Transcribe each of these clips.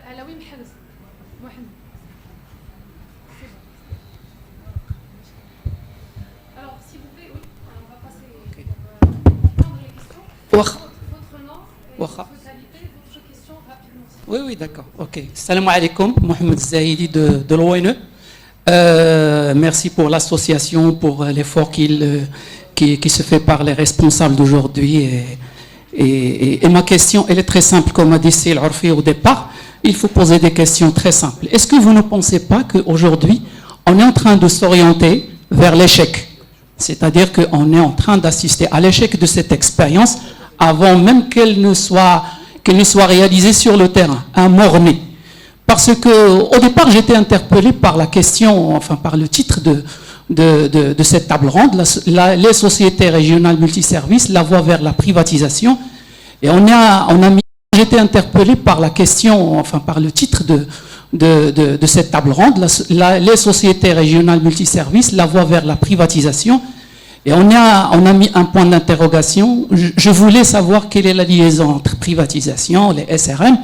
علوي محرز محمد. Alors, s'il vous plaît, oui, on va passer prendre les questions. Votre nom, votre qualité, votre question rapidement. Oui, oui, d'accord. Ok. Salam alaikum, Mohamed Zahidi de l'ONE. Merci pour l'association, pour l'effort qui se fait par les responsables d'aujourd'hui. Et ma question, elle est très simple, comme a dit Sil Orfi au départ. Il faut poser des questions très simples. Est-ce que vous ne pensez pas qu'aujourd'hui, on est en train de s'orienter vers l'échec? C'est-à-dire qu'on est en train d'assister à l'échec de cette expérience avant même qu'elle ne soit réalisée sur le terrain, un mort-né. Parce qu'au départ, j'étais interpellé par la question, enfin par le titre de cette table ronde, les sociétés régionales multiservices, la voie vers la privatisation. Et j'étais interpellé par la question, enfin par le titre de cette table ronde, les sociétés régionales multiservices, la voie vers la privatisation. Et on a mis un point d'interrogation. Je voulais savoir quelle est la liaison entre privatisation, les SRM.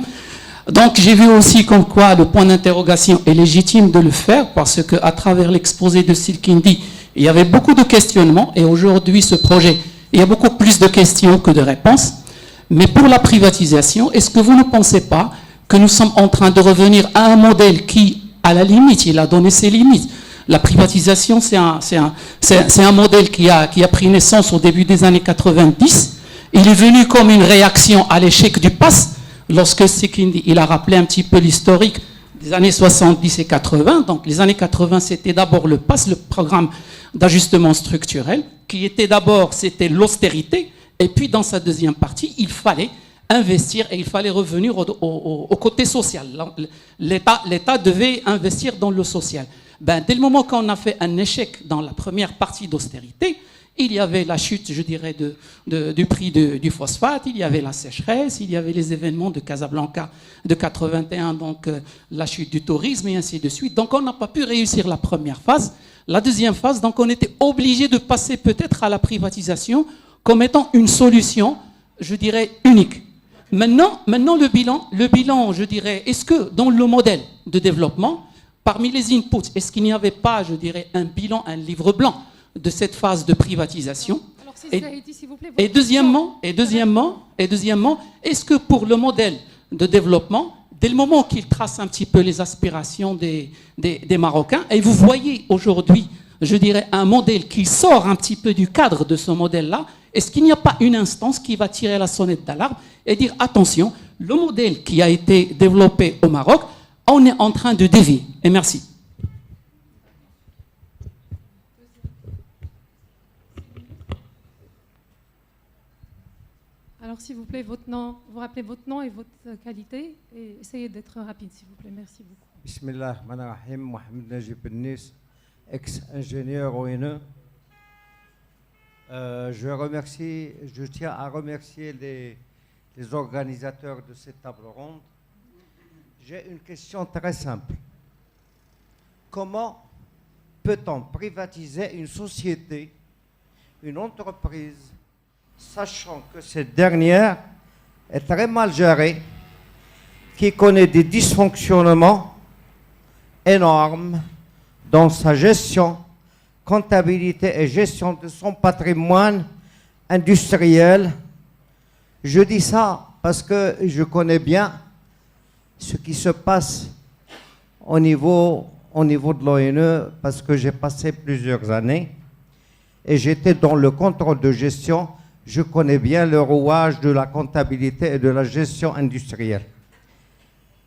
Donc j'ai vu aussi comme quoi le point d'interrogation est légitime de le faire, parce qu'à travers l'exposé de Silkindi, il y avait beaucoup de questionnements, et aujourd'hui ce projet, il y a beaucoup plus de questions que de réponses. Mais pour la privatisation, est-ce que vous ne pensez pas que nous sommes en train de revenir à un modèle qui, à la limite, il a donné ses limites? La privatisation, c'est un modèle qui a pris naissance au début des années 90. Il est venu comme une réaction à l'échec du PASS, lorsque Silkindi, il a rappelé un petit peu l'historique des années 70 et 80. Donc les années 80, c'était d'abord le PASS, le programme d'ajustement structurel, qui était d'abord, c'était l'austérité. Et puis, dans sa deuxième partie, il fallait investir et il fallait revenir au côté social. L'État devait investir dans le social. Dès le moment qu'on a fait un échec dans la première partie d'austérité, il y avait la chute, je dirais, du prix du phosphate, il y avait la sécheresse, il y avait les événements de Casablanca de 81, donc la chute du tourisme et ainsi de suite. Donc, on n'a pas pu réussir la première phase. La deuxième phase, donc, on était obligé de passer peut-être à la privatisation comme étant une solution, je dirais, unique. Maintenant le bilan, je dirais, est-ce que dans le modèle de développement, parmi les inputs, est-ce qu'il n'y avait pas, je dirais, un bilan, un livre blanc de cette phase de privatisation? Alors, s'il vous plaît, et deuxièmement, est-ce que pour le modèle de développement, dès le moment qu'il trace un petit peu les aspirations des Marocains, et vous voyez aujourd'hui, je dirais, un modèle qui sort un petit peu du cadre de ce modèle-là, est-ce qu'il n'y a pas une instance qui va tirer la sonnette d'alarme et dire attention, le modèle qui a été développé au Maroc, on est en train de dévier? Et merci. Alors, s'il vous plaît, votre nom, vous rappelez votre nom et votre qualité et essayez d'être rapide, s'il vous plaît. Merci beaucoup. Bismillahirrahmanirrahim, Mohamed Najib Bennis, ex-ingénieur ONE. Je tiens à remercier les organisateurs de cette table ronde. J'ai une question très simple. Comment peut-on privatiser une société, une entreprise, sachant que cette dernière est très mal gérée, qui connaît des dysfonctionnements énormes dans sa gestion, comptabilité et gestion de son patrimoine industriel? Je dis ça parce que je connais bien ce qui se passe au niveau au niveau de l'ONE parce que j'ai passé plusieurs années et j'étais dans le contrôle de gestion. Je connais bien le rouage de la comptabilité et de la gestion industrielle.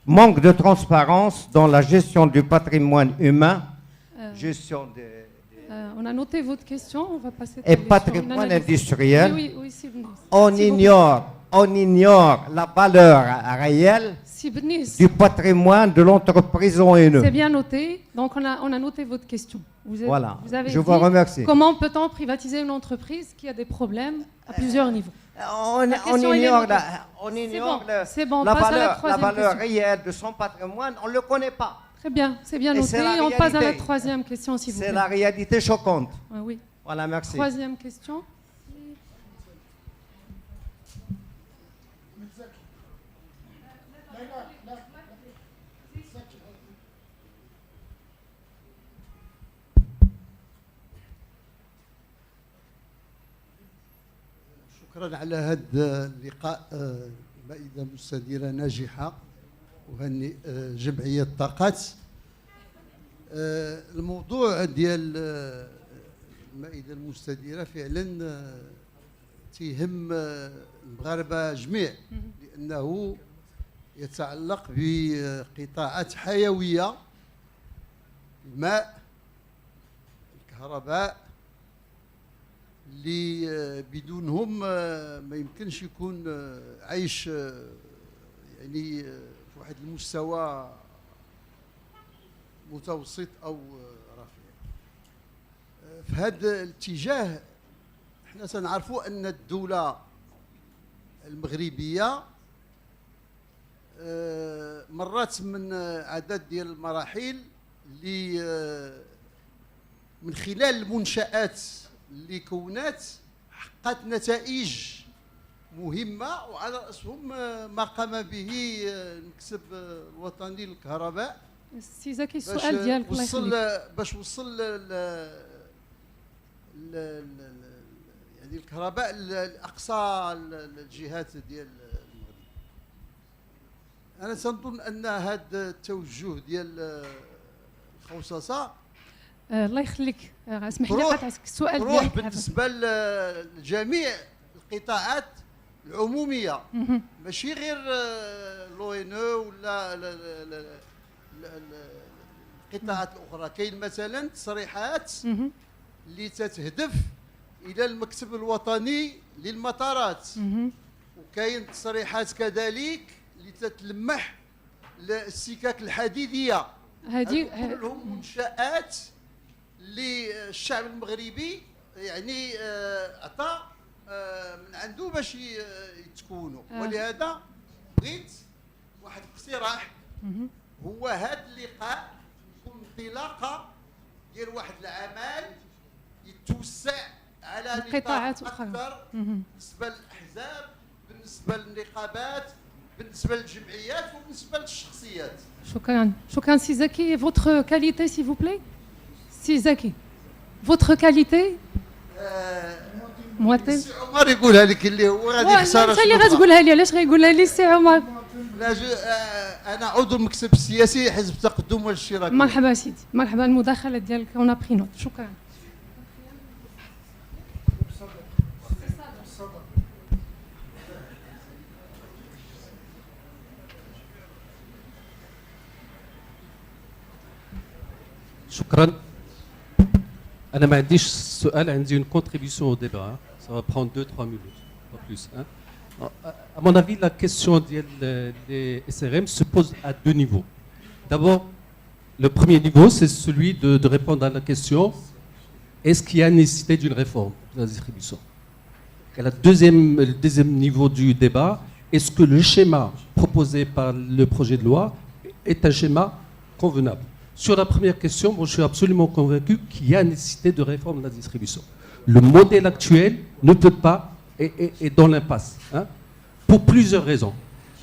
Manque de transparence dans la gestion du patrimoine humain, gestion des... On a noté votre question, on va passer... Et patrimoine industriel, oui, on ignore la valeur réelle du patrimoine de l'entreprise ONE. C'est bien noté, donc on a noté votre question. Voilà, vous avez je dit, vous remercie. Comment peut-on privatiser une entreprise qui a des problèmes à plusieurs niveaux? On ignore la valeur réelle de son patrimoine, on ne le connaît pas. Très bien, c'est bien noté. On passe à la troisième question, s'il vous plaît. C'est la réalité choquante. Oui. Voilà, merci. Troisième question. شكرا على هذا اللقاء. مائدة مستديرة ناجحة وهني جمعية الطاقات. الموضوع ديال المائدة المستديرة فعلا تيهم المغاربة جميع لأنه يتعلق بقطاعات حيوية: الماء، الكهرباء، اللي بدونهم ما يمكنش يكون عيش يعني في واحد المستوى متوسط او رفيع. في هذا الاتجاه احنا سنعرفوا ان الدولة المغربية مرات من عدد ديال المراحل اللي من خلال المنشآت اللي كونات حققت نتائج مهمة، وعلى رأسهم ما قام به المكتب الوطني للكهرباء. سي زكي السؤال ديالك الله يخليك. باش وصل يعني الكهرباء لأقصى الجهات ديال المغرب. أنا سنظن أن هذا التوجه ديال الخصاصة الله يخليك، اسمح لي قطعتك. السؤال ديالك بالنسبه لجميع القطاعات العموميه، ماشي غير لوينو ولا القطاعات الاخرى. كاين مثلا تصريحات اللي تتهدف الى المكتب الوطني للمطارات، وكاين تصريحات كذلك اللي تتلمح للسكك الحديديه. هذه كلهم منشآت للشعب المغربي يعني عطى من عنده باش يتكونوا. ولهذا بغيت واحد الاقتراح، هو هذا اللقاء يكون انطلاقه ديال واحد العمل يتوسع على قطاعات اخرى بالنسبه للاحزاب، بالنسبه للنقابات، بالنسبه للجمعيات وبالنسبه للشخصيات. شكرا سي زكي. Votre qualité s'il vous plaît. سي زكي votre qualité. مواتي سي عمر يقولها لك اللي هو غادي يخسر. انت اللي غتقولها لي، علاش غيقولها لي سي عمر؟ لا انا عضو المكتب السياسي حزب التقدم والاشتراك. مرحبا سيدي، مرحبا. المداخله ديالك اون بري نوت. شكرا. شكرا. أنا ما عنديش سؤال، عندي une contribution au débat. Ça va prendre 2-3 minutes, pas plus. À mon avis, la question des SRM se pose à deux niveaux. D'abord, le premier niveau, c'est celui de répondre à la question: est-ce qu'il y a nécessité d'une réforme de la distribution? Et le deuxième niveau du débat: est-ce que le schéma proposé par le projet de loi est un schéma convenable? Sur la première question, moi, je suis absolument convaincu qu'il y a nécessité de réforme de la distribution. Le modèle actuel ne peut pas, est dans l'impasse, pour plusieurs raisons.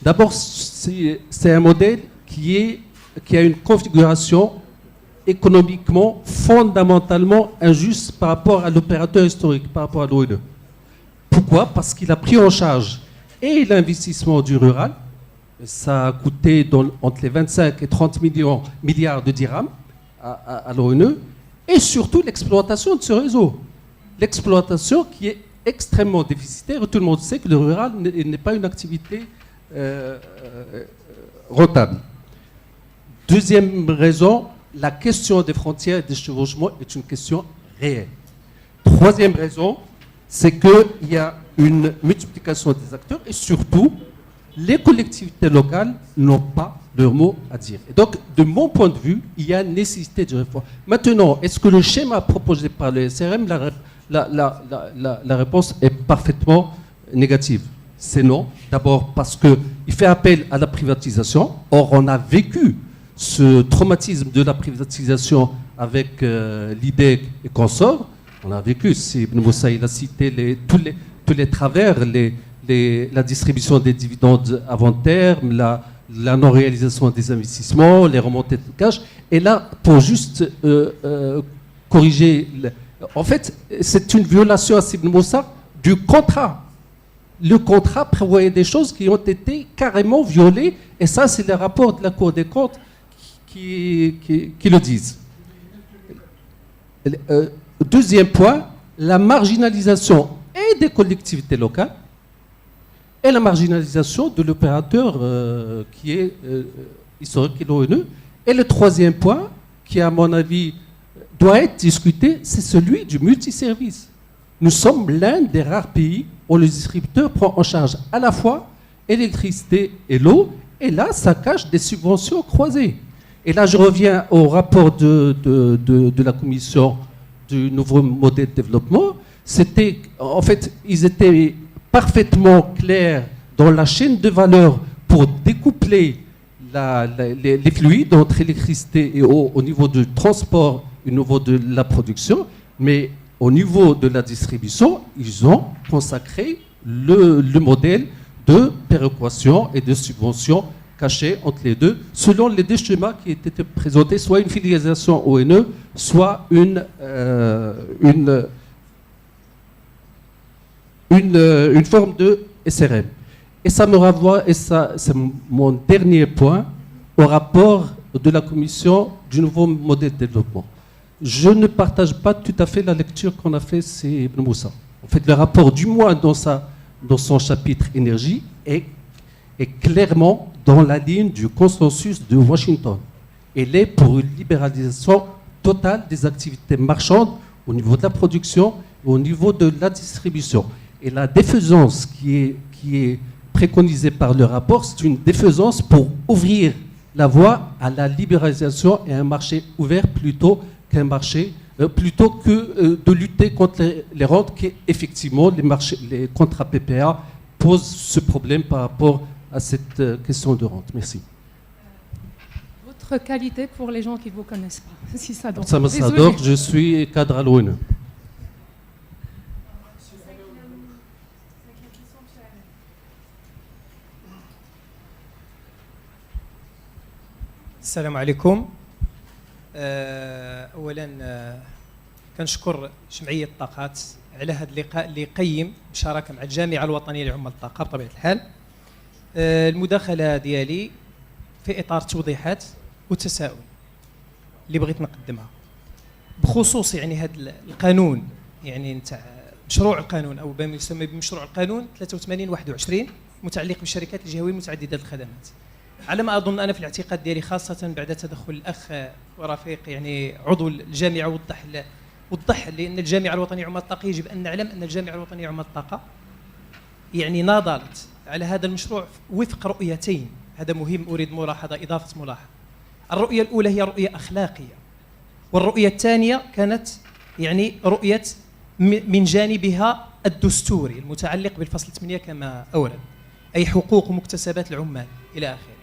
D'abord, c'est un modèle qui a une configuration économiquement fondamentalement injuste par rapport à l'opérateur historique, par rapport à l'ONE. Pourquoi? Parce qu'il a pris en charge et l'investissement du rural. Ça a coûté entre les 25 et 30 milliards de dirhams à l'ONE, et surtout l'exploitation de ce réseau. L'exploitation qui est extrêmement déficitaire. Tout le monde sait que le rural n'est pas une activité rentable. Deuxième raison, la question des frontières et des chevauchements est une question réelle. Troisième raison, c'est qu'il y a une multiplication des acteurs et surtout, les collectivités locales n'ont pas leur mot à dire. Et donc, de mon point de vue, il y a nécessité de réforme. Maintenant, est-ce que le schéma proposé par le SRM, la réponse est parfaitement négative? C'est non. D'abord parce qu'il fait appel à la privatisation. Or, on a vécu ce traumatisme de la privatisation avec l'IDEC et consorts. On a vécu, Ibn Moussa il a cité tous les travers, la distribution des dividendes avant terme, la non-réalisation des investissements, les remontées de cash. Et là, pour juste corriger, en fait, c'est une violation à Ibn Moussa du contrat. Le contrat prévoyait des choses qui ont été carrément violées, et ça, c'est les rapports de la Cour des comptes qui le disent. Deuxième point, la marginalisation et des collectivités locales et la marginalisation de l'opérateur qui est historique et l'ONE. Et le troisième point, qui à mon avis doit être discuté, c'est celui du multiservice. Nous sommes l'un des rares pays où le distributeur prend en charge à la fois l'électricité et l'eau, et là, ça cache des subventions croisées. Et là, je reviens au rapport de la commission du nouveau modèle de développement. C'était, en fait, ils étaient parfaitement clairs dans la chaîne de valeur pour découpler les fluides entre électricité et eau au niveau du transport et au niveau de la production, mais au niveau de la distribution, ils ont consacré le modèle de péréquation et de subvention cachée entre les deux, selon les deux schémas qui étaient présentés, soit une filialisation ONE, soit une forme de SRM. Et ça me renvoie, et ça, c'est mon dernier point, au rapport de la commission du nouveau modèle de développement. Je ne partage pas tout à fait la lecture qu'on a fait, c'est Ibn Moussa. En fait, le rapport, du moins dans son chapitre énergie, est clairement dans la ligne du consensus de Washington. Elle est pour une libéralisation totale des activités marchandes au niveau de la production et au niveau de la distribution. Et la défaisance qui est préconisée par le rapport, c'est une défaisance pour ouvrir la voie à la libéralisation et un marché ouvert plutôt qu'un marché, plutôt que de lutter contre les rentes qui, effectivement, les contrats PPA posent ce problème par rapport à cette question de rente. Merci. Votre qualité pour les gens qui ne vous connaissent pas, si ça donc. Sama Sador, je suis cadre à l'ONE. السلام عليكم. اولا كنشكر جمعيه الطاقات على هذا اللقاء اللي قيم بشراكه مع الجامعه الوطنيه لعمال الطاقه بطبيعه الحال. المداخله ديالي في اطار توضيحات وتساؤل اللي بغيت نقدمها بخصوص يعني هذا القانون، يعني نتاع مشروع القانون او بما يسمى بمشروع القانون 83/21 متعلق بالشركات الجهويه المتعدده الخدمات. على ما اظن انا في الاعتقاد ديالي خاصه بعد تدخل الاخ ورفيق يعني عضو الجامعه وضح لان الجامعه الوطنيه لعمال الطاقه يجب ان نعلم ان الجامعه الوطنيه لعمال الطاقه يعني ناضلت على هذا المشروع وفق رؤيتين. هذا مهم، اريد ملاحظه، اضافه ملاحظه. الرؤيه الاولى هي رؤيه اخلاقيه، والرؤيه الثانيه كانت يعني رؤيه من جانبها الدستوري المتعلق بالفصل 8 كما اورد، اي حقوق ومكتسبات العمال الى اخره.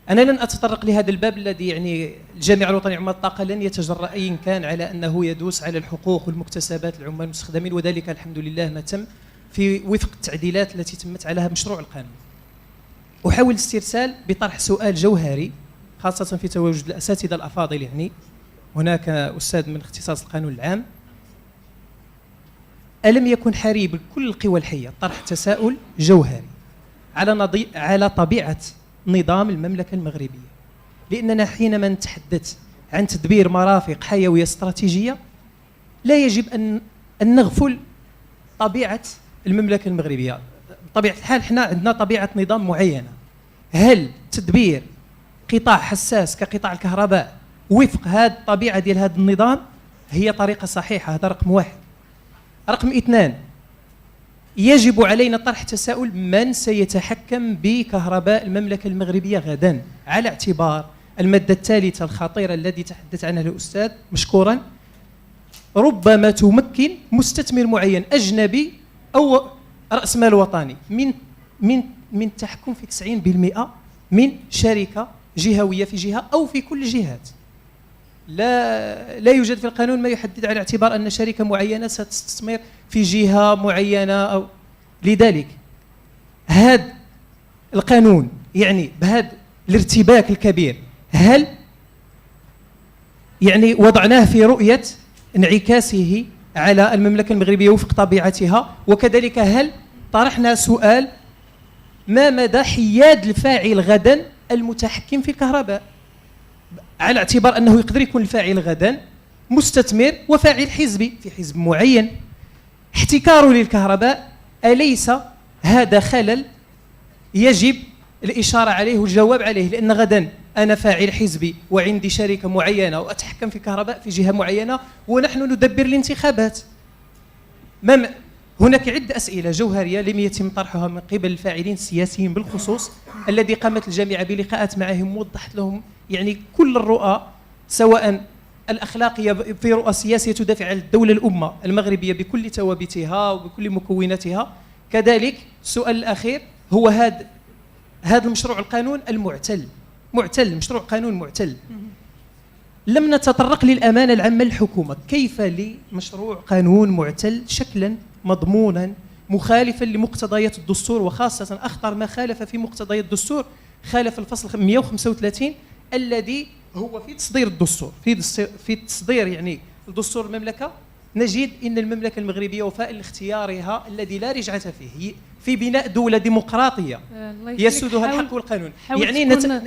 أنا لن أتطرق لهذا الباب الذي يعني الجامعة الوطنية لعمال الطاقة لن يتجرأ أي كان على أنه يدوس على الحقوق والمكتسبات العمال المستخدمين، وذلك الحمد لله ما تم في وفق التعديلات التي تمت على مشروع القانون. أحاول الاسترسال بطرح سؤال جوهري خاصة في تواجد الأساتذة الأفاضل، يعني هناك أستاذ من اختصاص القانون العام. ألم يكن حري بكل القوى الحية طرح تساؤل جوهري على طبيعة نظام المملكة المغربية؟ لأننا حينما نتحدث عن تدبير مرافق حيوية استراتيجية لا يجب أن نغفل طبيعة المملكة المغربية. بطبيعة الحال حنا عندنا طبيعة نظام معينة. هل تدبير قطاع حساس كقطاع الكهرباء وفق هذه الطبيعة ديال هذا النظام هي طريقة صحيحة؟ هذا رقم واحد. رقم اثنان، يجب علينا طرح تساؤل: من سيتحكم بكهرباء المملكة المغربية غدا؟ على اعتبار المادة الثالثة الخطيرة التي تحدث عنها الأستاذ مشكورا، ربما تمكن مستثمر معين أجنبي أو رأس مال وطني من التحكم في 90% من شركة جهوية في جهة أو في كل الجهات. لا يوجد في القانون ما يحدد على اعتبار أن شركة معينة ستستثمر في جهة معينة أو لذلك هذا القانون يعني بهذا الارتباك الكبير هل يعني وضعناه في رؤية انعكاسه على المملكة المغربية وفق طبيعتها؟ وكذلك هل طرحنا سؤال: ما مدى حياد الفاعل غدا المتحكم في الكهرباء؟ على اعتبار أنه يقدر يكون الفاعل غدا مستثمر وفاعل حزبي في حزب معين. احتكاره للكهرباء أليس هذا خلل يجب الإشارة عليه والجواب عليه؟ لأن غدا أنا فاعل حزبي وعندي شركة معينة وأتحكم في الكهرباء في جهة معينة ونحن ندبر الانتخابات. هناك عدة أسئلة جوهرية لم يتم طرحها من قبل الفاعلين السياسيين بالخصوص الذي قامت الجامعة بلقاءات معهم ووضحت لهم يعني كل الرؤى، سواء الأخلاقية في رؤى سياسية تدافع عن الدولة الأمة المغربية بكل توابتها وبكل مكوناتها. كذلك السؤال الأخير هو هذا المشروع القانون معتل، مشروع قانون معتل. لم نتطرق للأمانة العامة للحكومة. كيف لمشروع قانون معتل شكلا مضمونا مخالفا لمقتضيات الدستور، وخاصة أخطر ما خالف في مقتضيات الدستور خالف الفصل 135 الذي هو في تصدير الدستور، في تصدير يعني الدستور المملكة نجد إن المملكة المغربية وفاء لاختيارها الذي لا رجعة فيه في بناء دولة ديمقراطية يسودها الحق والقانون. يعني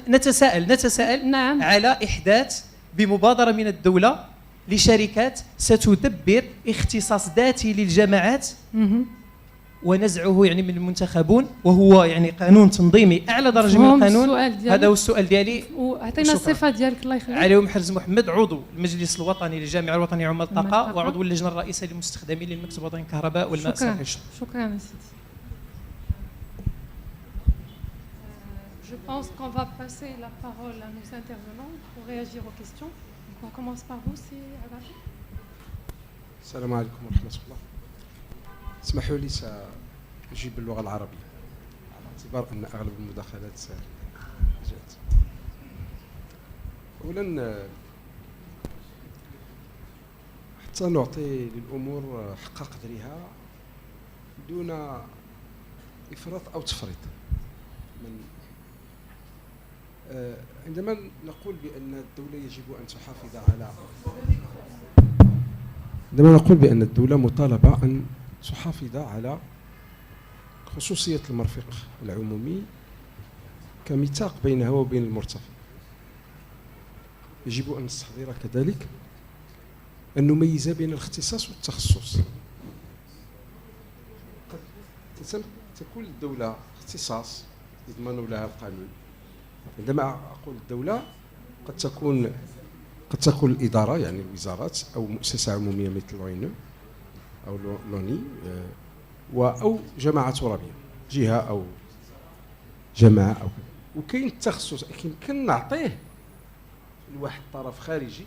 نتساءل نعم. على إحداث بمبادرة من الدولة لشركات ستدبر اختصاص ذاتي للجماعات ونزعه يعني من المنتخبون، وهو يعني قانون تنظيمي اعلى درجه من القانون. هذا هو السؤال ديالي. وعطينا الصفه ديالك الله يخليك. علي محرز محمد، عضو المجلس الوطني للجامعه الوطنيه عمال الطاقه وعضو اللجنه الرئيسيه للمستخدمين للمكتب الوطني للكهرباء والماء الصحي. شكرا يا سيدي. Je pense qu'on va passer la parole à nos intervenants pour réagir aux questions. Donc on commence par vous, c'est Agapi. السلام عليكم ورحمة الله. اسمحوا لي سأجيب باللغة العربية على اعتبار أن أغلب المداخلات جاءت. أولا حتى نعطي للأمور حق قدرها دون إفراط أو تفريط. عندما نقول بأن الدولة يجب أن تحافظ على عندما نقول بأن الدولة مطالبة أن تحافظ على خصوصية المرفق العمومي كميثاق بينها وبين المرتفع، يجب أن نستحضر كذلك أن نميز بين الاختصاص والتخصص. قد تكون الدولة اختصاص يضمن لها القانون. عندما أقول الدولة قد تكون الإدارة يعني الوزارات أو مؤسسة عمومية مثل الأونو أو لوني أو جماعة ترابية، جهة أو جماعة أو وكاين التخصص يمكن نعطيه لواحد الطرف خارجي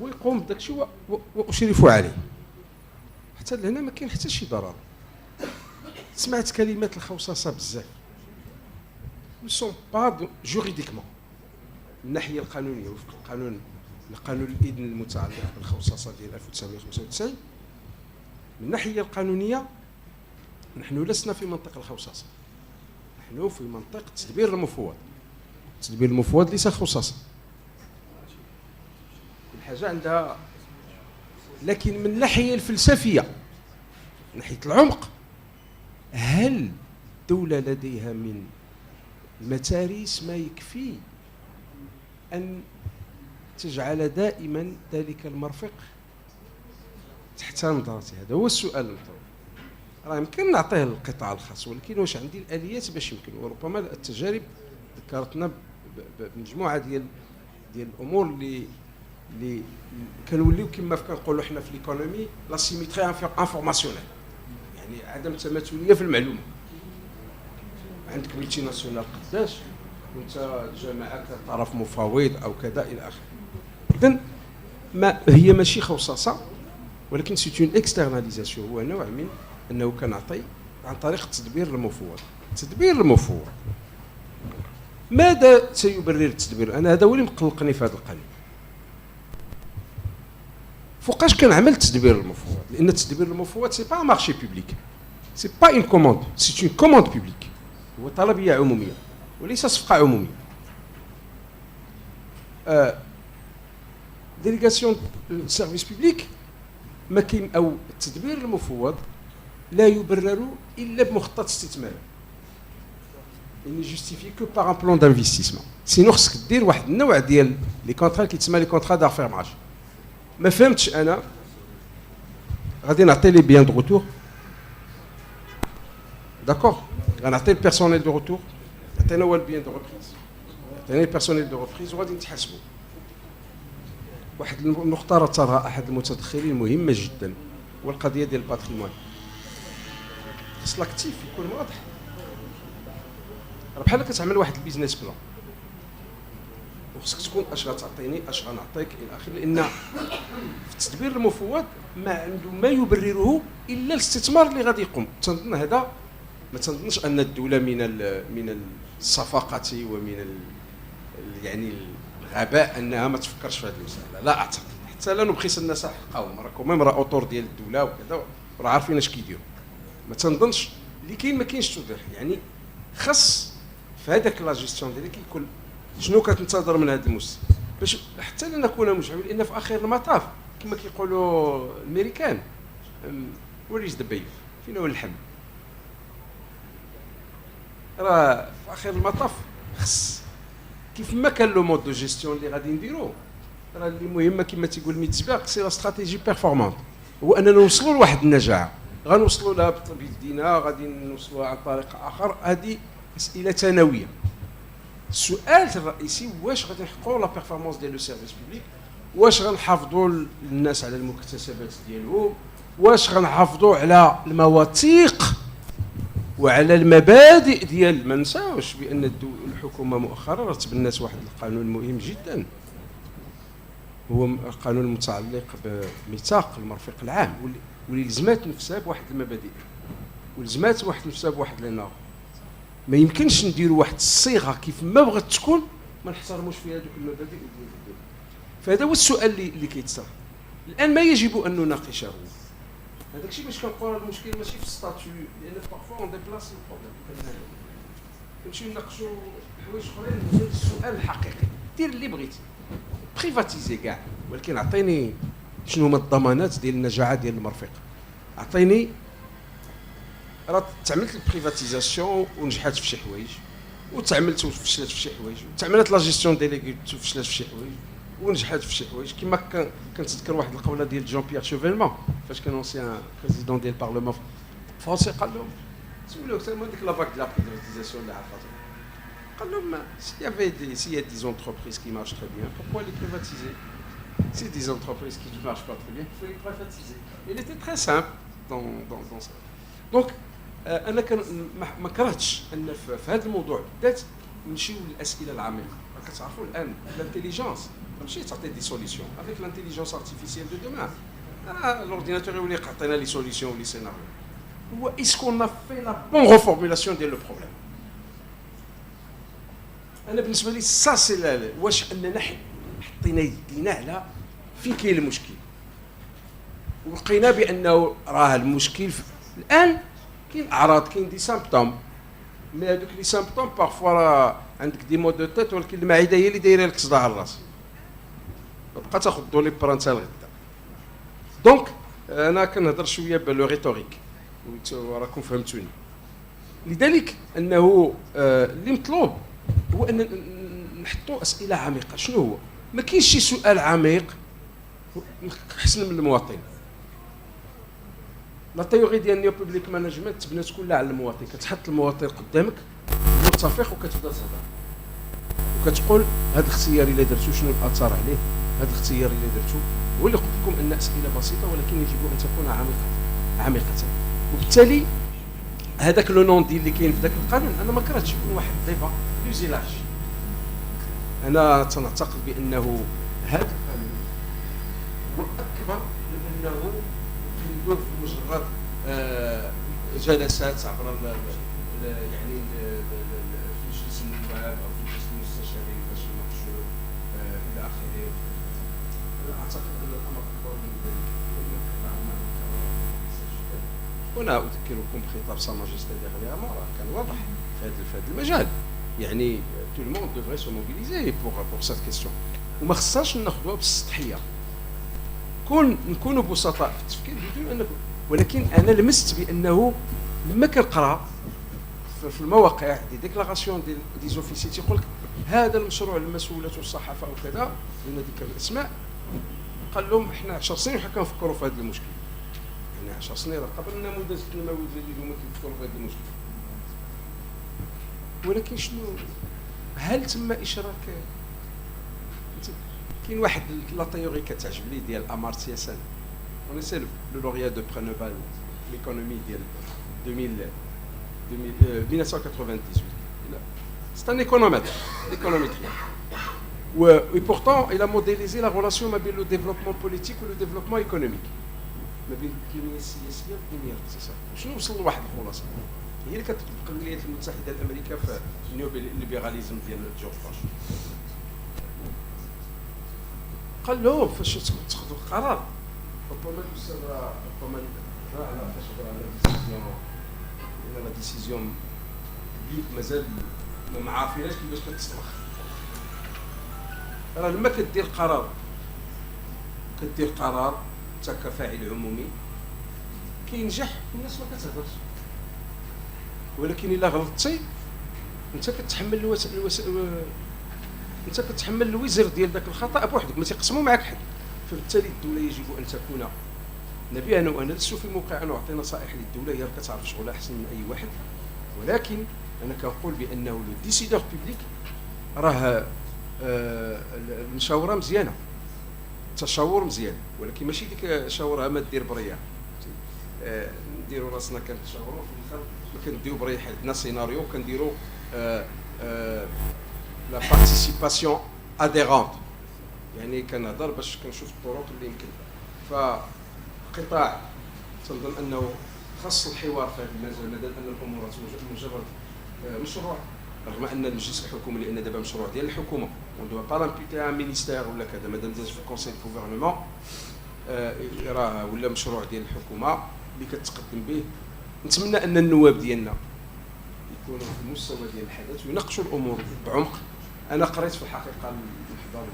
هو يقوم بداك الشيء وأشرف عليه. حتى لهنا ما كاين حتى شي ضرر. سمعت كلمات الخوصصة بزاف، ne sont pas juridiquement من الناحية القانونية وفق القانون الإذن المتعلق بالخصاصة ديال 1995. من الناحية القانونية نحن لسنا في منطق الخصاصة، نحن في منطق تدبير المفوض. تدبير المفوض ليس خصاصة، كل حاجة عندها. لكن من الناحية الفلسفية من ناحية العمق، هل الدولة لديها من المتاريس ما يكفي أن تجعل دائما ذلك المرفق تحت نظرتي. هذا هو السؤال المطروح. راه يمكن نعطيه القطاع الخاص، ولكن واش عندي الاليات باش يمكن؟ وربما التجارب ذكرتنا بمجموعه ديال الامور اللي كنوليو كما كنقولوا حنا في ليكونومي لا سيميتري انفورماسيونيل، يعني عدم التماثليه في المعلومه. عندك ملتي ناسيونال قداش وانت الجماعه كطرف مفاوض او كذا الى اخره. اذا ما هي ماشي خوصصه، ولكن سي اون اكسترناليزاسيون، هو نوع من انه كنعطي عن طريق التدبير المفوض. التدبير المفوض ماذا سيبرر التدبير؟ انا هذا هو اللي مقلقني في هذا القانون. فوقاش كنعمل التدبير المفوض؟ لان التدبير المفوض سي با مارشي بوبليك، سي با اون كوموند، سي اون كوموند بوبليك، هو طلبيه عموميه وليس صفقه عموميه. ديليغاسيون سيرفيس بوبليك ما كاين، او التدبير المفوض لا يبرر الا بمخطط استثماري. il n'est justifié que par un plan d'investissement. سينو خصك دير واحد النوع ديال لي كونطرا اللي كيتسمى لي كونطرا دافيرماج. ما فهمتش انا غادي نعطي لي بيان دو روتور، داكور، غنعطي البيرسونيل دو روتور، عطينا هو البيان دو ريبريز، عطينا البيرسونيل دو ريبريز وغادي نتحاسبوا. واحد النقطه راه ترى احد المتدخلين مهمه جدا، هو القضيه ديال الباتريمون. خص لاكتيف يكون واضح، راه بحال كتعمل واحد البيزنس بلان وخصك تكون اش غتعطيني اش غنعطيك الى اخره، لان في التدبير المفوض ما عنده ما يبرره الا الاستثمار اللي غادي يقوم. تنظن هذا ما تنظنش ان الدوله من الصفاقه ومن يعني الغباء انها ما تفكرش في هذه المساله، لا اعتقد. حتى لا نبخس الناس حقهم، راكم ميم راه اوتور ديال الدوله وكذا راه عارفين اش كيديروا. ما تنظنش اللي كاين، ما كاينش توضيح. يعني خاص في هذاك لا جيستيون ديالك يكون شنو كتنتظر من هذا المستثمر باش حتى لا نكون مجعول، لان في اخر المطاف كما كيقولوا الامريكان وير از ذا بيف، فين هو اللحم؟ راه في اخر المطاف خص كيف ما كان لو مود دو جيستيون اللي غادي نديرو، راه اللي مهمه كما تيقول ميت زباق سي لا استراتيجي بيرفورمانت، هو اننا نوصلوا لواحد النجاعه. غنوصلوا لها بيدينا، غادي نوصلوها عن طريق اخر، هذه اسئله ثانويه. السؤال الرئيسي واش غادي نحققوا لا بيرفورمانس ديال لو سيرفيس بوبليك، واش غنحافظوا الناس على المكتسبات ديالهم، واش غنحافظوا على المواثيق وعلى المبادئ ديال. ما نساوش بان الحكومه مؤخرا راه تبنات واحد القانون مهم جدا، هو القانون المتعلق بميثاق المرفق العام، واللي لزمات نفسها بواحد المبادئ ولزمات واحد نفسها بواحد لي نورم. ما يمكنش نديروا واحد الصيغه كيف ما بغات تكون ما نحترموش فيها دوك المبادئ ديال الدوله. فهذا هو السؤال اللي كيتسال الان، ما يجب ان نناقشه. هذاك الشيء باش كنقول المشكل ماشي في الستاتيو، لان بارفوا اون ديبلاس البروبليم. كنمشيو نناقشوا حوايج اخرين غير السؤال الحقيقي. دير اللي بغيتي، بريفاتيزي كاع، ولكن عطيني شنو هما الضمانات ديال النجاعه ديال المرفق. عطيني راه تعملت البريفاتيزاسيون ونجحت في شي حوايج، وتعملت وفشلت في شي حوايج، وتعملت لا جيستيون ديليغي وفشلت في شي حوايج، ونجحت في شي حوايج. كما كنتذكر واحد القوله ديال جون بيير شوفيلمان فاش كان اونسيان بريزيدون ديال البارلمان فرونسي، قال لهم سولوه حتى هما ديك لا باك ديال لا بريفاتيزاسيون اللي عرفتهم، قال لهم s'il y a des entreprises qui marchent très bien, pourquoi les privatiser? Si des entreprises qui ne marchent pas très bien, il faut les privatiser. Il était très simple dans ça. Donc انا ما كرهتش ان في هذا الموضوع بالذات نمشيو للاسئله العميقه. كتعرفوا الان الانتيليجنس ماشي تعطي دي سوليسيون، افيك الانتيليجنس ارتيفيسيال دو دومان الاورديناتور يولي يعطينا لي سوليسيون ولي سيناريو. هو اسكو اون في لا بون ريفورمولاسيون ديال لو بروبليم. انا بالنسبه لي سا سي واش اننا حطينا يدينا على فين كاين المشكل ولقينا بانه راه المشكل الان كاين اعراض، كاين دي سامبتوم، مي هذوك لي سامبتوم بارفوا راه عندك دي مود دو تيت، ولكن المعده هي اللي دايره لك صداع الراس، تبقى تاخذ دولي بران حتى الغدا. دونك انا كنهضر شويه بالو ريتوريك وراكم فهمتوني. لذلك انه اللي مطلوب هو ان نحطوا اسئله عميقه. شنو هو ما كاينش شي سؤال عميق احسن من المواطن. لا تيوري ديال نيو بوبليك مانجمنت تبنات كلها على المواطن، كتحط المواطن قدامك مرتفق وكتبدا تهضر وكتقول هذا الاختيار اللي درتو شنو الاثار عليه، هذا الاختيار اللي درتو هو اللي قلت لكم ان اسئله بسيطه ولكن يجب ان تكون عميقه. وبالتالي هذاك لو نون دي اللي كاين في ذاك القانون انا ما كرهتش يكون واحد ديبا بلوزيلاج. انا تنعتقد بانه هذا القانون هو اكبر من انه يكون مجرد جلسات عبر يعني في مجلس النواب او في مجلس المستشارين باش يناقشوا الى اخره. اعتقد ان الامر اكبر من ذلك وان القطاع هنا اذكركم بخطاب سا ماجستي ديغنييرمون راه كان واضح في هذا المجال. يعني تو لو موند دوفري سو موبيليزي بور سيت كيستيون وما خصناش ناخذوها بالسطحيه. نكونوا بسطاء في التفكير بدون ان ولكن انا لمست بانه لما كنقرا في المواقع دي ديكلاراسيون دي زوفيسي تيقول لك هذا المشروع المسؤولة والصحافه وكذا من ذكر الاسماء قال لهم احنا 10 سنين وحنا كنفكروا في هذا المشكل. يعني 10 سنين قبل النموذج النموذج اللي هما كيفكروا في هذا المشكل. ولكن شنو هل تم اشراك كاين واحد لا تيوري كتعجبني ديال امارتيا سان اون سي لو لوريا دو بري نوبل ليكونومي ديال 1998. C'est un économétrien. Et pourtant, il a modélisé la relation entre le développement politique et le développement économique. ما بين الكيمياء السياسيه والكيمياء الاقتصاديه. شنو وصل لواحد الخلاصه؟ هي اللي كتطبق الولايات المتحده الامريكيه في النيو ليبراليزم ديال جورج باش. قال له فاش تاخذوا القرار ربما لا ديسيزيون مازال ما عارفيناش كيفاش كتسلخ. راه لما كدير قرار انت كفاعل عمومي كينجح الناس ما كتهضرش، ولكن الا غلطتي انت كتحمل الوزر ديال ذاك الخطا بوحدك، ما تيقسموا معك حد. فبالتالي الدوله يجب ان تكون نبيها. وانا لست في موقع ان اعطي نصائح للدوله، هي كتعرف شغلها احسن من اي واحد، ولكن انا كنقول بانه لو ديسيدور بوبليك راه المشاوره مزيانه، التشاور مزيان، ولكن ماشي ديك شاورها ما دير بريا نديروا راسنا كنتشاوروا في الاخر ما كنديروا بريا. عندنا سيناريو كنديروا لا بارتيسيباسيون اديرونت، يعني كنهضر باش كنشوف الطرق اللي يمكن. فقطاع تنظن انه خاص الحوار في هذا المجال، بدل ان الامور مجرد مشروع، رغم ان المجلس الحكومي لان دابا مشروع ديال الحكومه وندو با لامبيتي ان مينيستير ولا كذا، مادام داز في الكونسيل غوفرنمون راه ولا مشروع ديال الحكومه اللي كتقدم به. نتمنى ان النواب ديالنا يكونوا في المستوى ديال الحدث ويناقشوا الامور بعمق. انا قريت في الحقيقه المحضر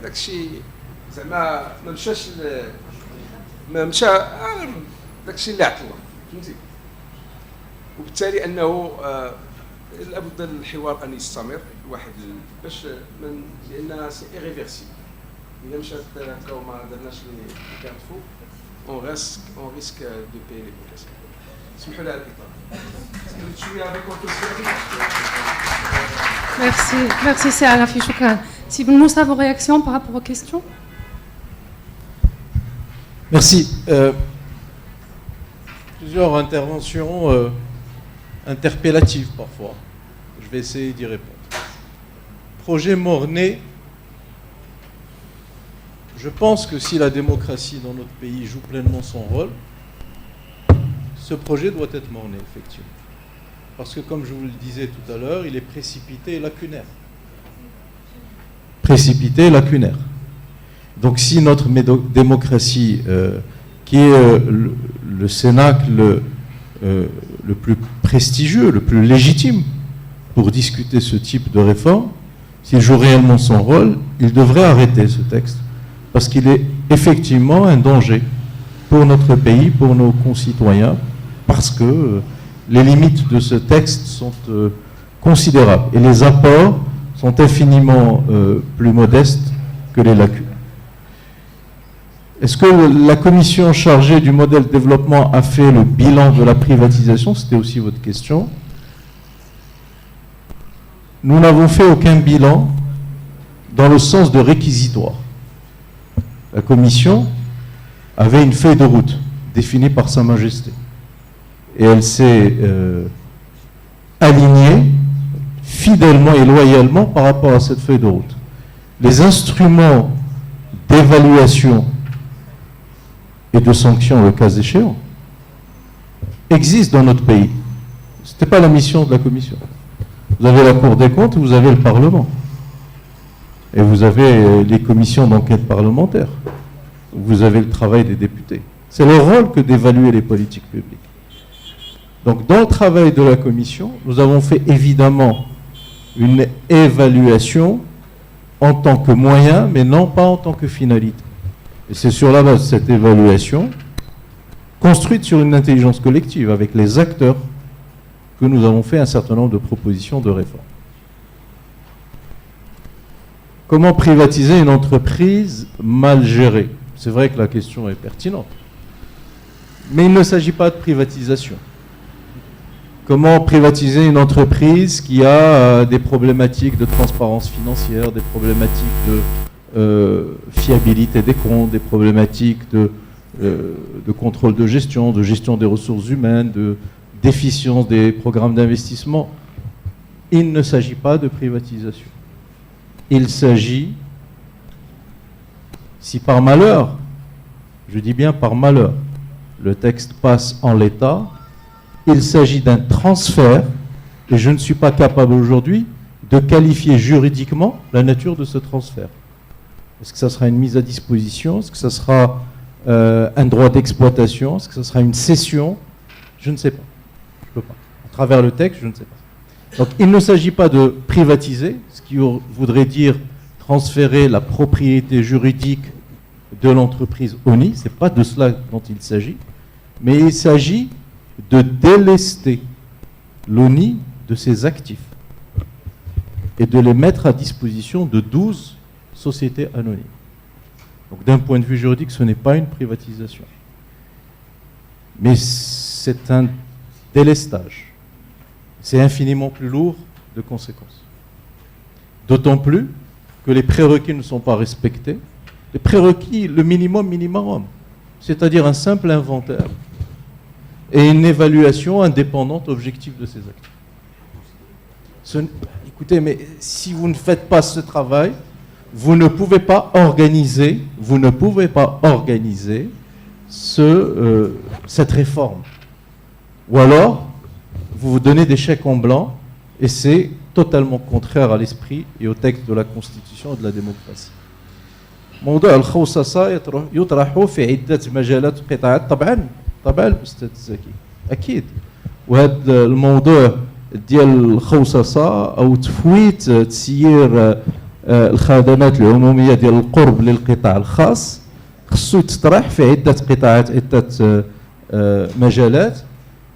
داكشي زعما ما مشى داكشي اللي عطل الله، فهمتي. وبالتالي انه لابد الحوار ان يستمر الواحد باش لان سي ايريفيرسيبل. الا مشات هكا وما درناش اللي كنعرفوا اون ريسك دو بي لي بوكاسيون. اسمحوا لي على الاطاله. Merci c'est Arafi, shukran. Si Moussa, vos réactions par rapport aux questions? Merci. Plusieurs interventions interpellatives parfois. Je vais essayer d'y répondre. Projet mort-né. Je pense que si la démocratie dans notre pays joue pleinement son rôle, ce projet doit être mort-né, effectivement. Parce que, comme je vous le disais tout à l'heure, il est précipité et lacunaire. Précipité et lacunaire. Donc si notre démocratie, qui est le cénacle le plus prestigieux, le plus légitime pour discuter ce type de réforme, s'il joue réellement son rôle, il devrait arrêter ce texte. Parce qu'il est effectivement un danger pour notre pays, pour nos concitoyens, parce que les limites de ce texte sont considérables et les apports sont infiniment plus modestes que les lacunes. Est-ce que la commission chargée du modèle de développement a fait le bilan de la privatisation? C'était aussi votre question. Nous n'avons fait aucun bilan dans le sens de réquisitoire. La commission avait une feuille de route définie par Sa Majesté. Et elle s'est alignée fidèlement et loyalement par rapport à cette feuille de route. Les instruments d'évaluation et de sanctions, le cas échéant, existent dans notre pays. Ce n'était pas la mission de la commission. Vous avez la Cour des comptes, vous avez le Parlement. Et vous avez les commissions d'enquête parlementaire. Vous avez le travail des députés. C'est leur rôle que d'évaluer les politiques publiques. Donc, dans le travail de la commission, nous avons fait évidemment une évaluation en tant que moyen, mais non pas en tant que finalité. Et c'est sur la base de cette évaluation, construite sur une intelligence collective avec les acteurs, que nous avons fait un certain nombre de propositions de réforme. Comment privatiser une entreprise mal gérée? C'est vrai que la question est pertinente. Mais il ne s'agit pas de privatisation. Comment privatiser une entreprise qui a des problématiques de transparence financière, des problématiques de fiabilité des comptes, des problématiques de contrôle de gestion des ressources humaines, de d'efficience des programmes d'investissement? Il ne s'agit pas de privatisation. Il s'agit, si par malheur, je dis bien par malheur, le texte passe en l'état, il s'agit d'un transfert, et je ne suis pas capable aujourd'hui de qualifier juridiquement la nature de ce transfert. Est-ce que ça sera une mise à disposition? Est-ce que ça sera un droit d'exploitation? Est-ce que ça sera une cession? Je ne sais pas. Je ne peux pas. À travers le texte, je ne sais pas. Donc il ne s'agit pas de privatiser, ce qui voudrait dire transférer la propriété juridique de l'entreprise ONI. Ce n'est pas de cela dont il s'agit. Mais il s'agit de délester l'ONI de ses actifs et de les mettre à disposition de 12 sociétés anonymes. Donc d'un point de vue juridique, ce n'est pas une privatisation. Mais c'est un délestage. C'est infiniment plus lourd de conséquences. D'autant plus que les prérequis ne sont pas respectés. Les prérequis, le minimum, c'est-à-dire un simple inventaire et une évaluation indépendante, objective de ces actes. Écoutez, mais si vous ne faites pas ce travail, vous ne pouvez pas organiser cette réforme. Ou alors, vous vous donnez des chèques en blanc, et c'est totalement contraire à l'esprit et au texte de la Constitution et de la démocratie. موضوع الخوصصة يطرح في عدة مجالات وقطاعات طبعا الأستاذ زكي أكيد. وهذا الموضوع ديال الخوصصة أو تفويت تسيير الخدمات العمومية ديال القرب للقطاع الخاص خصو يتطرح في عدة قطاعات، عدة مجالات،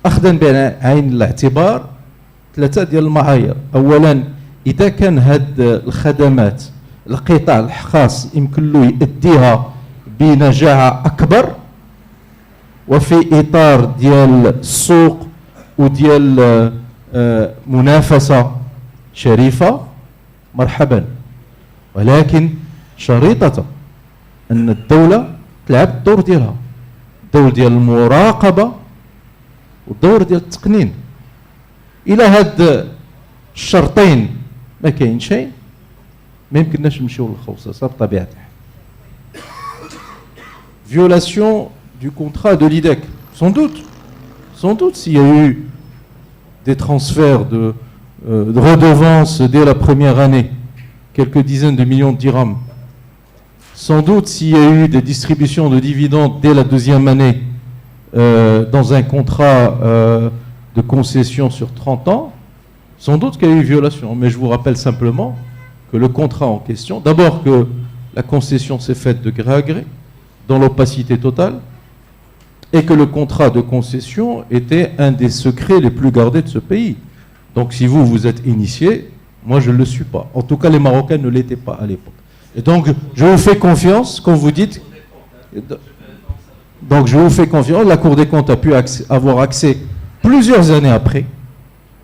أخذا بعين الاعتبار ثلاثة ديال المعايير. أولا، إذا كان هاد الخدمات القطاع الخاص يمكن له يؤديها بنجاعة أكبر وفي إطار ديال السوق وديال منافسة شريفة، مرحبا. ولكن شريطة أن الدولة تلعب الدور ديالها، الدور ديال المراقبة والدور ديال التقنين. إلى هاد الشرطين ما كاين شيء، ما يمكنناش نمشيو للخوصصة بطبيعة الحال. Violation du contrat de l'IDEC. Sans doute s'il y a eu des transferts de redevances dès la première année, quelques dizaines de millions de dirhams. Sans doute s'il y a eu des distributions de dividendes dès la deuxième année dans un contrat de concession sur 30 ans, sans doute qu'il y a eu violation. Mais je vous rappelle simplement que le contrat en question, d'abord que la concession s'est faite de gré à gré, dans l'opacité totale, et que le contrat de concession était un des secrets les plus gardés de ce pays. Donc si vous êtes initié, Moi, je ne le suis pas. En tout cas, les Marocains ne l'étaient pas à l'époque. Et donc, je vous fais confiance quand vous dites... Donc, je vous fais confiance. La Cour des comptes a pu avoir accès plusieurs années après.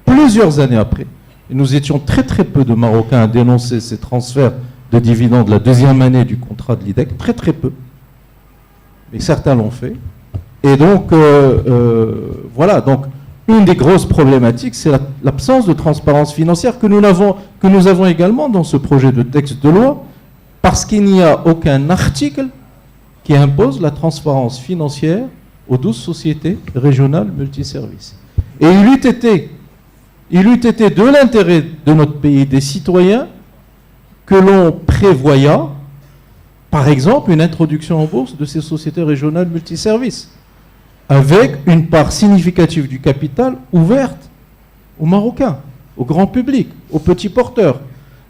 Et nous étions très très peu de Marocains à dénoncer ces transferts de dividendes la deuxième année du contrat de l'IDEC. Très très peu. Mais certains l'ont fait. Et donc, voilà. Donc, une des grosses problématiques, c'est l'absence de transparence financière que nous avons également dans ce projet de texte de loi, parce qu'il n'y a aucun article qui impose la transparence financière aux 12 sociétés régionales multiservices. Et il eût été de l'intérêt de notre pays, des citoyens, que l'on prévoyât, par exemple, une introduction en bourse de ces sociétés régionales multiservices, avec une part significative du capital ouverte aux Marocains, au grand public, aux petits porteurs.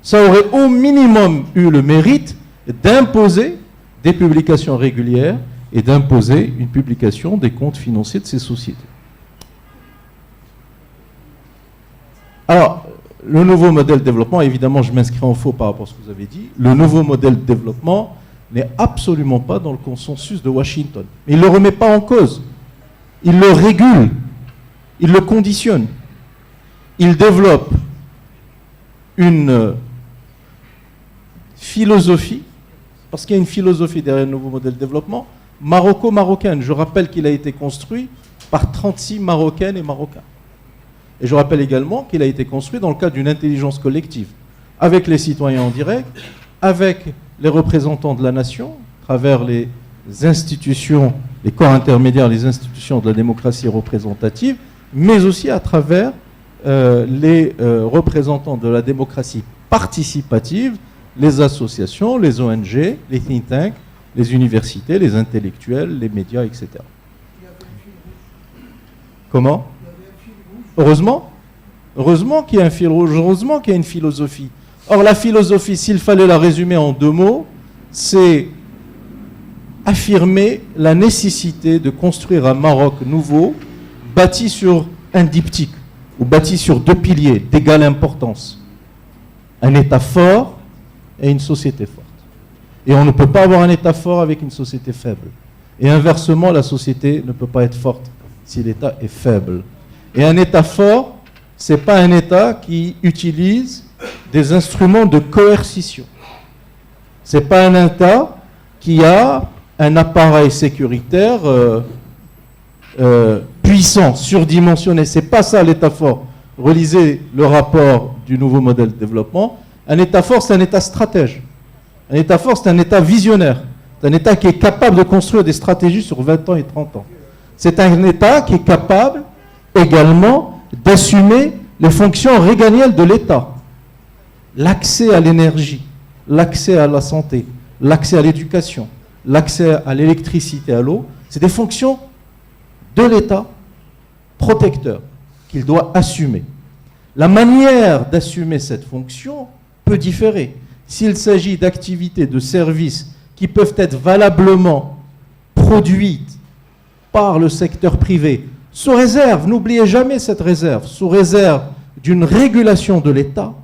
Ça aurait au minimum eu le mérite d'imposer des publications régulières et d'imposer une publication des comptes financiers de ces sociétés. Alors, le nouveau modèle de développement, évidemment, je m'inscris en faux par rapport à ce que vous avez dit. Le nouveau modèle de développement n'est absolument pas dans le consensus de Washington. Il ne le remet pas en cause. Il le régule. Il le conditionne. Il développe une philosophie, parce qu'il y a une philosophie derrière le nouveau modèle de développement, maroco-marocaine. Je rappelle qu'il a été construit par 36 Marocaines et Marocains. Et je rappelle également qu'il a été construit dans le cadre d'une intelligence collective, avec les citoyens en direct, avec les représentants de la nation, à travers les institutions, les corps intermédiaires, les institutions de la démocratie représentative, mais aussi à travers les représentants de la démocratie participative, les associations, les ONG, les think tanks, les universités, les intellectuels, les médias, etc. Comment ? Heureusement qu'il y a un fil rouge, heureusement qu'il y a une philosophie. Or, la philosophie, s'il fallait la résumer en 2 mots, c'est affirmer la nécessité de construire un Maroc nouveau, bâti sur un diptyque, ou bâti sur 2 piliers d'égale importance. Un État fort et une société forte. Et on ne peut pas avoir un État fort avec une société faible. Et inversement, la société ne peut pas être forte si l'État est faible. Et un État fort, ce n'est pas un État qui utilise des instruments de coercition. Ce n'est pas un État qui a un appareil sécuritaire puissant, surdimensionné. Ce n'est pas ça l'État fort. Relisez le rapport du nouveau modèle de développement. Un État fort, c'est un État stratège. Un État fort, c'est un État visionnaire. C'est un État qui est capable de construire des stratégies sur 20 ans et 30 ans. C'est un État qui est capable également d'assumer les fonctions régaliennes de l'État. L'accès à l'énergie, l'accès à la santé, l'accès à l'éducation, l'accès à l'électricité, à l'eau, c'est des fonctions de l'État protecteur qu'il doit assumer. La manière d'assumer cette fonction peut différer. S'il s'agit d'activités de services qui peuvent être valablement produites par le secteur privé, sous réserve, n'oubliez jamais cette réserve, sous réserve d'une régulation de l'État,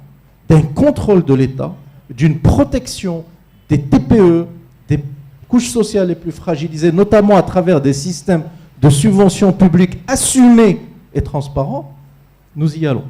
d'un contrôle de l'État, d'une protection des TPE, des couches sociales les plus fragilisées, notamment à travers des systèmes de subventions publiques assumés et transparents, nous y allons.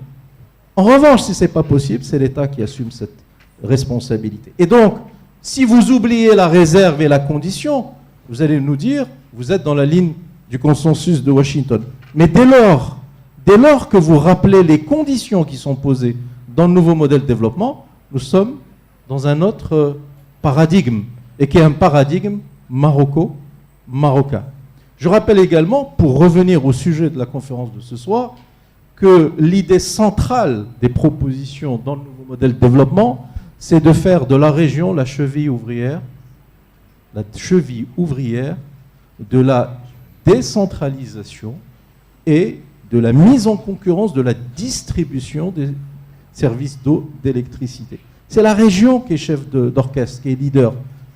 En revanche, si ce n'est pas possible, c'est l'État qui assume cette responsabilité. Et donc, si vous oubliez la réserve et la condition, vous allez nous dire, vous êtes dans la ligne du consensus de Washington. Mais dès lors que vous rappelez les conditions qui sont posées dans le nouveau modèle de développement, nous sommes dans un autre paradigme, et qui est un paradigme marocain. Je rappelle également, pour revenir au sujet de la conférence de ce soir, que l'idée centrale des propositions dans le nouveau modèle de développement, c'est de faire de la région la cheville ouvrière de la décentralisation et de la mise en concurrence de la distribution des services d'eau, d'électricité. C'est la région qui est chef d'orchestre, qui est leader.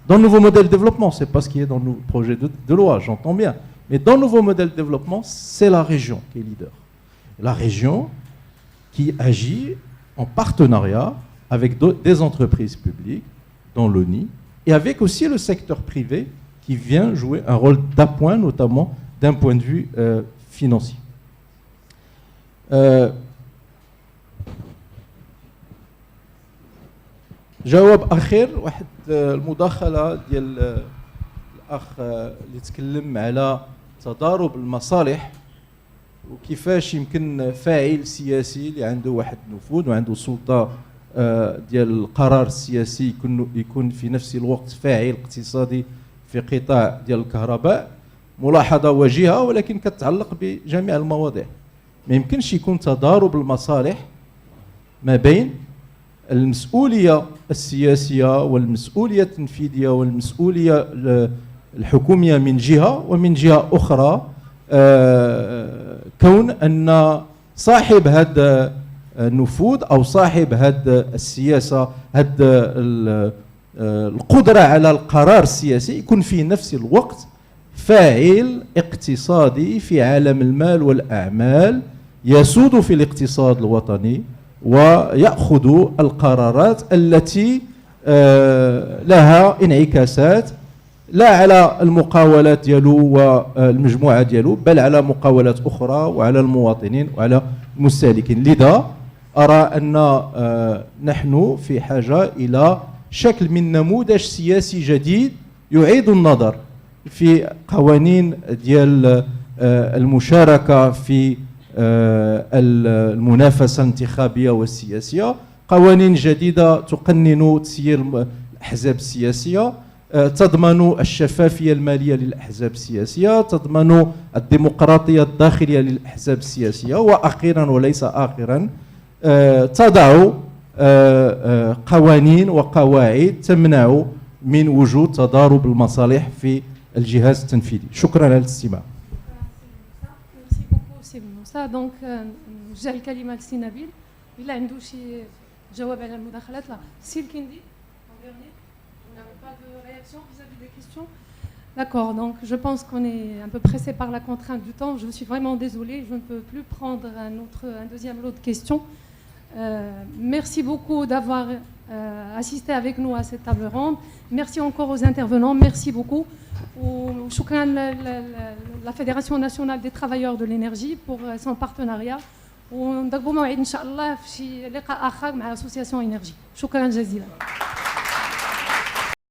Dans le nouveau modèle de développement, ce n'est pas ce qui est dans le projet de loi, j'entends bien. Mais dans le nouveau modèle de développement, c'est la région qui est leader. La région qui agit en partenariat avec des entreprises publiques, dont l'ONI, et avec aussi le secteur privé qui vient jouer un rôle d'appoint, notamment d'un point de vue financier. جواب اخير واحد المداخله ديال الاخ اللي تكلم على تضارب المصالح وكيفاش يمكن فاعل سياسي اللي عنده واحد النفوذ وعنده سلطه ديال القرار السياسي يكون في نفس الوقت فاعل اقتصادي في قطاع ديال الكهرباء. ملاحظه وجيهه ولكن كتتعلق بجميع المواضيع. ما يمكنش يكون تضارب المصالح ما بين المسؤوليه السياسيه والمسؤوليه التنفيذيه والمسؤوليه الحكوميه من جهه، ومن جهه اخرى كون ان صاحب هذا النفوذ او صاحب هذا السياسه هذا القدره على القرار السياسي يكون في نفس الوقت فاعل اقتصادي في عالم المال والاعمال يسود في الاقتصاد الوطني ويأخذ القرارات التي لها انعكاسات لا على المقاولات ديالو والمجموعة ديالو بل على مقاولات أخرى وعلى المواطنين وعلى المستهلكين. لذا أرى أن نحن في حاجة إلى شكل من نموذج سياسي جديد يعيد النظر في قوانين ديال المشاركة في المنافسة الانتخابية والسياسية، قوانين جديدة تقنن تسيير الأحزاب السياسية، تضمن الشفافية المالية للأحزاب السياسية، تضمن الديمقراطية الداخلية للأحزاب السياسية، وأخيرا وليس آخرا تضع قوانين وقواعد تمنع من وجود تضارب المصالح في الجهاز التنفيذي. شكرا على الاستماع. دونك جا الكلمه لسي نبيل الا عنده شي جواب على المداخلات. لا سي الكندي on n'a pas de réaction vis-à-vis des questions. D'accord, donc je pense qu'on est un peu pressé par la contrainte du temps. Je suis vraiment désolée, je ne peux plus prendre un deuxième lot de questions. Merci beaucoup d'avoir assisté avec nous à cette table ronde. Merci encore aux intervenants, merci beaucoup. وشكرا la Fédération nationale des travailleurs de l'énergie pour son partenariat. وندقوا موعد ان شاء الله في شي لقاء اخر مع اسوسياسيون انرجي. شكرا جزيلا.